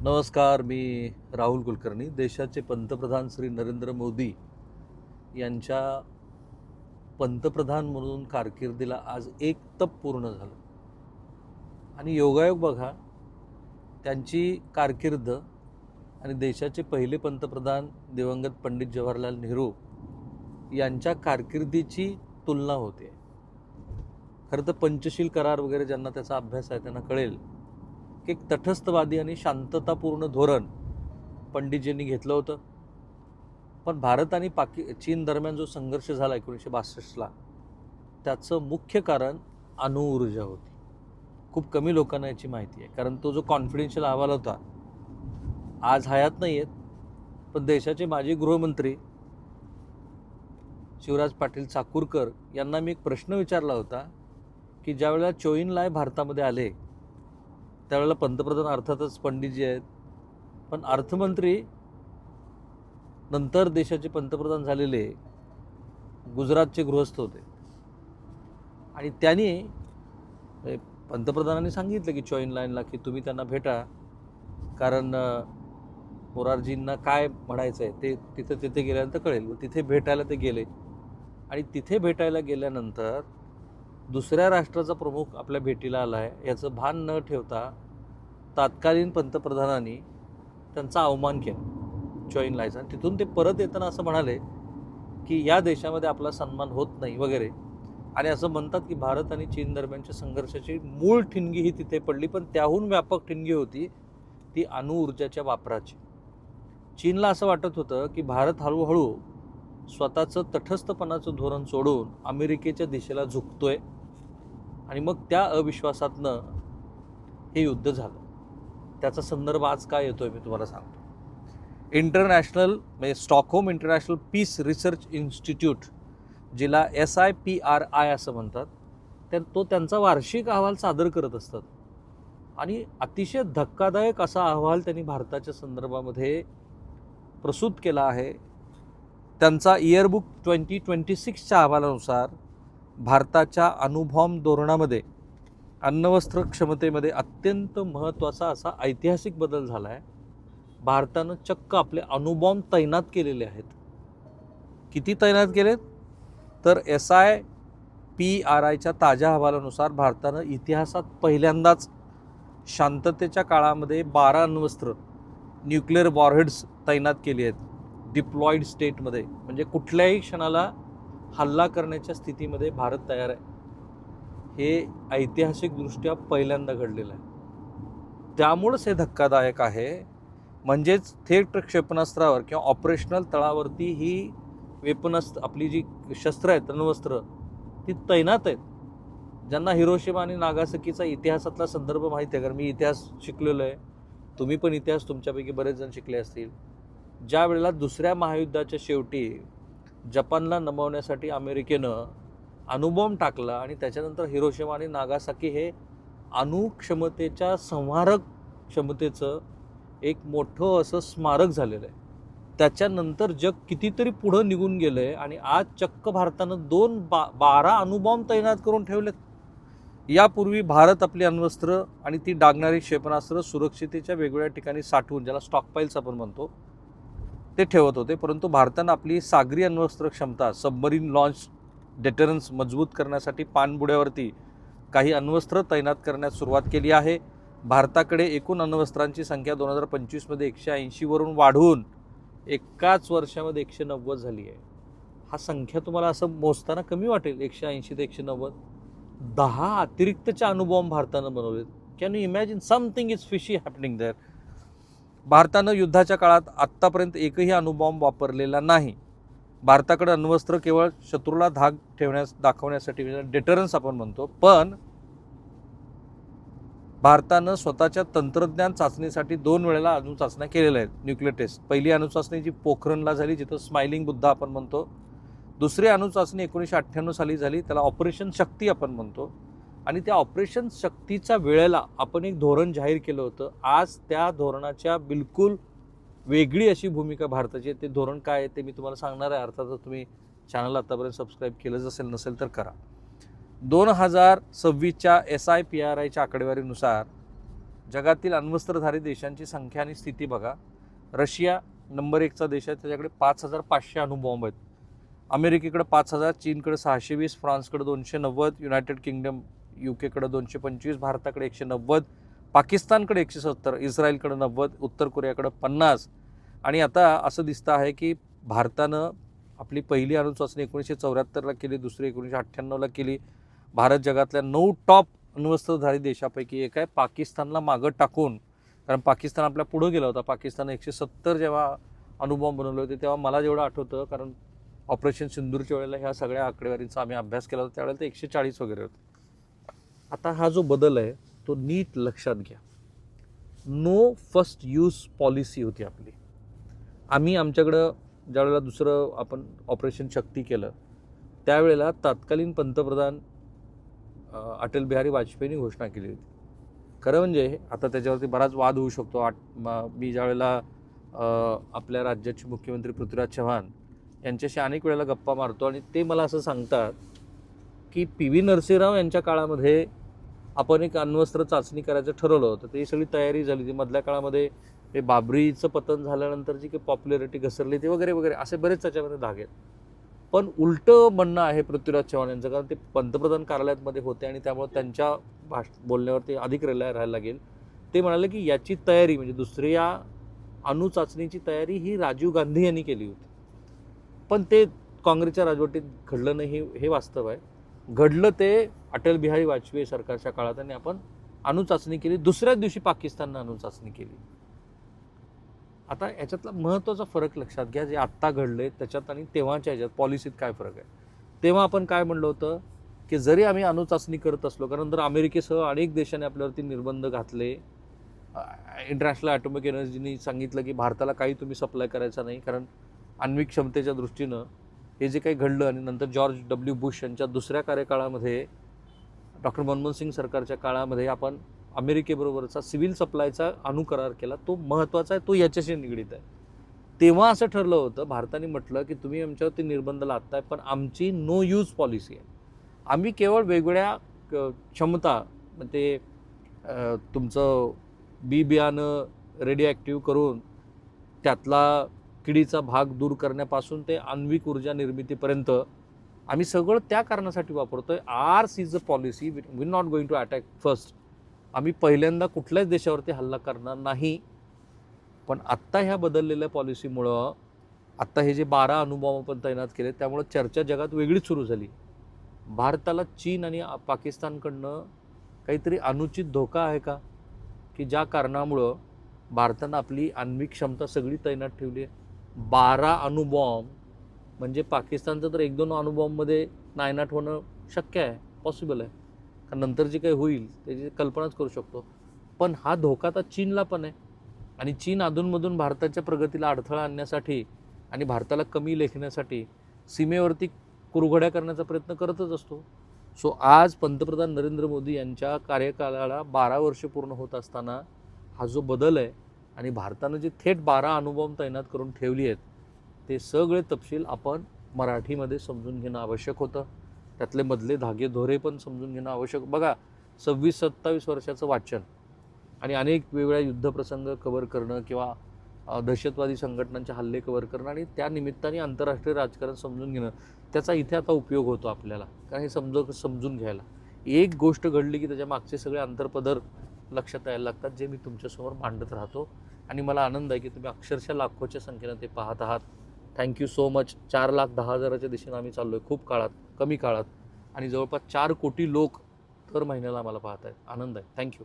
नमस्कार. मी राहुल कुलकर्णी. देशाचे पंतप्रधान श्री नरेंद्र मोदी यांच्या पंतप्रधान म्हणून कारकिर्दीला आज एक तप पूर्ण झालं. आणि योगायोग बघा, त्यांची कारकीर्द आणि देशाचे पहिले पंतप्रधान दिवंगत पंडित जवाहरलाल नेहरू यांच्या कारकिर्दीची तुलना होते. खरं तर पंचशील करार वगैरे ज्यांना त्याचा अभ्यास आहे त्यांना कळेल की एक तटस्थवादी आणि शांततापूर्ण धोरण पंडितजींनी घेतलं होतं. पण भारत आणि चीन दरम्यान जो संघर्ष झाला 1962ला, त्याचं मुख्य कारण अणुऊर्जा होती. खूप कमी लोकांना याची माहिती आहे, कारण तो जो कॉन्फिडेन्शियल अहवाल होता, आज हयात नाही आहेत, पण देशाचे माजी गृहमंत्री शिवराज पाटील चाकूरकर यांना मी एक प्रश्न विचारला होता की ज्यावेळेला चोईन लाय भारतामध्ये आले त्यावेळेला पंतप्रधान अर्थातच पंडितजी आहेत, पण अर्थमंत्री नंतर देशाचे पंतप्रधान झालेले गुजरातचे गृहस्थ होते. आणि त्यांनी पंतप्रधानांनी सांगितलं की चोईन लायनला की तुम्ही त्यांना भेटा, कारण मोरारजींना काय म्हणायचं आहे ते तिथे गेल्यानंतर कळेल. तिथे भेटायला ते गेले आणि तिथे भेटायला गेल्यानंतर दुसऱ्या राष्ट्राचा प्रमुख आपल्या भेटीला आला आहे याचं भान न ठेवता तत्कालीन पंतप्रधानांनी त्यांचा अवमान केला चोईन लायचा. आणि तिथून ते परत येताना असं म्हणाले की या देशामध्ये आपला सन्मान होत नाही वगैरे. आणि असं म्हणतात की भारत आणि चीन दरम्यानच्या संघर्षाची मूळ ठिणगी ही तिथे पडली, पण त्याहून व्यापक ठिणगी होती ती अणुऊर्जाच्या वापराची. चीनला असं वाटत होतं की भारत हळूहळू स्वतःचं तटस्थपणाचं धोरण सोडून अमेरिकेच्या दिशेला झुकतोय, आणि मग त्या अविश्वासातनं हे युद्ध झालं. त्याचा संदर्भ आज काय येतोय मी तुम्हाला सांगतो. इंटरनॅशनल म्हणजे Stockholm International Peace Research Institute, जिला SIPRI असं म्हणतात, तो त्यांचा वार्षिक अहवाल सादर करत असतात. आणि अतिशय धक्कादायक असा अहवाल त्यांनी भारताच्या संदर्भामध्ये प्रस्तुत केला आहे. त्यांचा इयरबुक 2026च्या अहवालानुसार भारताच्या अणुबॉम्ब धोरणामध्ये अण्वस्त्र क्षमतेमध्ये अत्यंत महत्त्वाचा असा ऐतिहासिक बदल झाला आहे. भारतानं चक्क आपले अणुबॉम्ब तैनात केलेले आहेत. किती तैनात केलेत तर SIPRIच्या ताज्या अहवालानुसार भारतानं इतिहासात पहिल्यांदाच शांततेच्या काळामध्ये 12 अण्वस्त्र न्यूक्लिअर वॉरहेड्स तैनात केली आहेत डिप्लॉईड स्टेटमध्ये. म्हणजे कुठल्याही क्षणाला हल्ला करण्याच्या स्थितीमध्ये भारत तयार आहे. हे ऐतिहासिकदृष्ट्या पहिल्यांदा घडलेलं आहे. त्यामुळंच हे धक्कादायक आहे. म्हणजेच थेट क्षेपणास्त्रावर किंवा ऑपरेशनल तळावरती ही आपली जी शस्त्र आहेत, अण्वस्त्र, ती तैनात आहेत. ज्यांना हिरोशिमा आणि नागासाकीचा इतिहासातला संदर्भ माहिती आहे, कारण मी इतिहास शिकलेलो आहे, तुम्ही पण इतिहास तुमच्यापैकी बरेच जण शिकले असतील. ज्या वेळेला दुसऱ्या महायुद्धाच्या शेवटी जपानला नमवण्यासाठी अमेरिकेनं अणुबॉम्ब टाकला आणि त्याच्यानंतर हिरोशिमा आणि नागासाकी हे अणुक्षमतेच्या संहारक क्षमतेचं एक मोठं असं स्मारक झालेलं आहे. त्याच्यानंतर जग कितीतरी पुढं निघून गेलं आहे आणि आज चक्क भारतानं 12 अणुबॉम्ब तैनात करून ठेवलेत. यापूर्वी भारत आपली अण्वस्त्र आणि ती डागणारी क्षेपणास्त्र सुरक्षितेच्या वेगवेगळ्या ठिकाणी साठवून, ज्याला स्टॉकपाईल्स आपण म्हणतो, ते ठेवत होते. परंतु भारतानं आपली सागरी अण्वस्त्र क्षमता, सबमरीन लॉन्च डेटरन्स मजबूत करण्यासाठी पाणबुड्यावरती काही अण्वस्त्र तैनात करण्यास सुरुवात केली आहे. भारताकडे एकूण अण्वस्त्रांची संख्या 2025मध्ये 180 वरून वाढून एकाच वर्षामध्ये 190 झाली आहे. हा संख्या तुम्हाला असं मोजताना कमी वाटेल, 180 ते 190. 10 अतिरिक्तच्या अणुबॉम्ब भारतानं बनवलेत. Can you imagine? Something is fishy happening there. भारतानं युद्धाच्या काळात आत्तापर्यंत एकही अणुबॉम्ब वापरलेला नाही. भारताकडे अण्वस्त्र केवळ शत्रूला धाक दाखवण्यासाठी, डेटरन्स आपण म्हणतो. पण भारतानं स्वतःच्या तंत्रज्ञान चाचणीसाठी 2 वेळेला अणुचाचण्या केलेल्या आहेत, न्यूक्लिअर टेस्ट. पहिली अणुचाचणी जी पोखरणला झाली, जिथं स्माइलिंग बुद्धा आपण म्हणतो. दुसरी अणुचाचणी 1998 साली झाली, त्याला ऑपरेशन शक्ती आपण म्हणतो. आणि त्या ऑपरेशन शक्तीच्या वेळेला आपण एक धोरण जाहीर केलं होतं. आज त्या धोरणाच्या बिलकुल वेगळी अशी भूमिका भारताची आहे. ते धोरण काय आहे ते मी तुम्हाला सांगणार आहे. अर्थातच तुम्ही चॅनल आतापर्यंत सबस्क्राईब केलंच असेल, नसेल तर करा. 2026च्या SIPRIच्या आकडेवारीनुसार जगातील अण्वस्त्रधारी देशांची संख्या आणि स्थिती बघा. रशिया नंबर 1चा देश आहे, त्याच्याकडे 5,500 अणुबॉम्ब आहेत. अमेरिकेकडे 5,000, चीनकडे 620, फ्रान्सकडे 290, युनायटेड किंगडम UK कडे 225, भारताकडे 190, पाकिस्तानकडे 170, इस्रायलकडे 90, उत्तर कोरियाकडे 50. आणि आता असं दिसतं आहे की भारतानं आपली पहिली अणुचाचणी 1974ला केली, दुसरी 1998ला केली. भारत जगातल्या 9 टॉप अण्वस्त्रधारी देशापैकी एक आहे, पाकिस्तानला मागं टाकून. कारण पाकिस्तान आपल्या पुढं गेला होता. पाकिस्तान 170 जेव्हा अणुबॉम्ब बनवले होते तेव्हा मला जेवढं आठवतं, कारण ऑपरेशन सिंदूरच्या वेळेला ह्या सगळ्या आकडेवारीचा आम्ही अभ्यास केला होता, त्यावेळेला ते 140 वगैरे होते. आता हा जो बदल आहे तो नीट लक्षात घ्या. नो फर्स्ट यूज पॉलिसी होती आपली. आम्ही आमच्याकडं ज्यावेळेला दुसरं आपण ऑपरेशन शक्ती केलं त्यावेळेला तत्कालीन पंतप्रधान अटल बिहारी वाजपेयींनी घोषणा केली होती. खरं म्हणजे आता त्याच्यावरती बराच वाद होऊ शकतो. मी ज्यावेळेला आपल्या राज्याचे मुख्यमंत्री पृथ्वीराज चव्हाण यांच्याशी अनेक वेळेला गप्पा मारतो आणि ते मला असं सांगतात की PV नरसिंहराव यांच्या काळामध्ये आपण एक अण्वस्त्र चाचणी करायचं ठरवलं होतं. ती सगळी तयारी झाली. ती मधल्या काळामध्ये हे बाबरीचं पतन झाल्यानंतर जी काही पॉप्युलॅरिटी घसरली ती वगैरे वगैरे असे बरेच त्याच्यामध्ये धागे आहेत. पण उलटं म्हणणं आहे पृथ्वीराज चव्हाण यांचं, कारण ते पंतप्रधान कार्यालयामध्ये होते आणि त्यामुळे त्यांच्या बोलण्यावरती अधिक राहायला लागेल. ते म्हणाले की याची तयारी म्हणजे दुसऱ्या अणुचाचणीची तयारी ही राजीव गांधी यांनी केली होती. पण ते काँग्रेसच्या राजवटीत घडलं नाही, हे वास्तव आहे. घडलं ते अटल बिहारी वाजपेयी सरकारच्या काळात आणि आपण अणुचाचणी केली. दुसऱ्याच दिवशी पाकिस्ताननं अणुचाचणी केली. आता याच्यातला महत्त्वाचा फरक लक्षात घ्या, जे आत्ता घडले त्याच्यात आणि तेव्हाच्या ह्याच्यात पॉलिसीत काय फरक आहे. तेव्हा आपण काय म्हणलं होतं की जरी आम्ही अणुचाचणी करत असलो, कारण नंतर अमेरिकेसह अनेक देशांनी आपल्यावरती निर्बंध घातले. इंटरनॅशनल ॲटॉमिक एनर्जीनी सांगितलं की भारताला काही तुम्ही सप्लाय करायचा नाही, कारण आण्विक क्षमतेच्या दृष्टीनं हे जे काही घडलं. आणि नंतर जॉर्ज W. बुश यांच्या दुसऱ्या कार्यकाळामध्ये डॉक्टर मनमोहन सिंग सरकारच्या काळामध्ये आपण अमेरिकेबरोबरचा सिव्हिल सप्लायचा अणुकरार केला. तो महत्त्वाचा आहे, तो याच्याशी निगडीत आहे. तेव्हा असं ठरलं होतं, भारताने म्हटलं की तुम्ही आमच्यावरती निर्बंध लादताय पण आमची नो यूज पॉलिसी आहे. आम्ही केवळ वेगवेगळ्या क्षमता ते तुमचं बियाणं रेडिओ ॲक्टिव्ह करून त्यातला किडीचा भाग दूर करण्यापासून ते आण्विक ऊर्जा निर्मितीपर्यंत आम्ही सगळं त्या कारणासाठी वापरतोय. Ours is a policy, we not going to attack first. आम्ही पहिल्यांदा कुठल्याच देशावरती हल्ला करणार नाही. पण आत्ता ह्या बदललेल्या पॉलिसीमुळं आत्ता हे जे 12 अणुबॉम्ब आपण तैनात केले त्यामुळं चर्चा जगात वेगळीच सुरू झाली. भारताला चीन आणि पाकिस्तानकडनं काहीतरी अनुचित धोका आहे का, की ज्या कारणामुळं भारतानं आपली आण्विक क्षमता सगळी तैनात ठेवली आहे. 12 अणुबॉम्ब म्हणजे पाकिस्तानचं तर 1-2 अणुबॉम्बमध्ये नायनाट होणं शक्य आहे, पॉसिबल आहे. कारण नंतर जे काही होईल त्याची कल्पनाच करू शकतो. पण हा धोका तर चीनला पण आहे आणि चीन अधूनमधून भारताच्या प्रगतीला अडथळा आणण्यासाठी आणि भारताला कमी लेखण्यासाठी सीमेवरती कुरघोड्या करण्याचा प्रयत्न करतच असतो. सो आज पंतप्रधान नरेंद्र मोदी यांच्या कार्यकाळाला 12 वर्ष पूर्ण होत असताना हा जो बदल आहे आणि भारतानं जे थेट 12 अणुबॉम्ब तैनात करून ठेवली आहेत ते सगळे तपशील आपण मराठीमध्ये समजून घेणं आवश्यक होतं. त्यातले मधले धागे दोरे पण समजून घेणं आवश्यक. बघा 26-27 वर्षाचं वाचन आणि अनेक वेगवेगळ्या युद्धप्रसंग कव्हर करणं किंवा दहशतवादी संघटनांचे हल्ले कव्हर करणं आणि त्या निमित्ताने आंतरराष्ट्रीय राजकारण समजून घेणं, त्याचा इथे आता उपयोग होतो आपल्याला. कारण हे समजून घ्यायला एक गोष्ट घडली की त्याच्या मागचे सगळे आंतरपदर लक्षात यायला लागतात, जे मी तुमच्यासमोर मांडत राहतो. आणि मला आनंद आहे की तुम्ही अक्षरशः लाखोच्या संख्येनं ते पाहत आहात. Thank you so much. 4,10,000च्या दिशेनं आम्ही चाललो आहे खूप काळात, कमी काळात, आणि जवळपास 4 कोटी लोक दर महिन्याला आम्हाला पाहत आहेत. आनंद आहे. थँक्यू.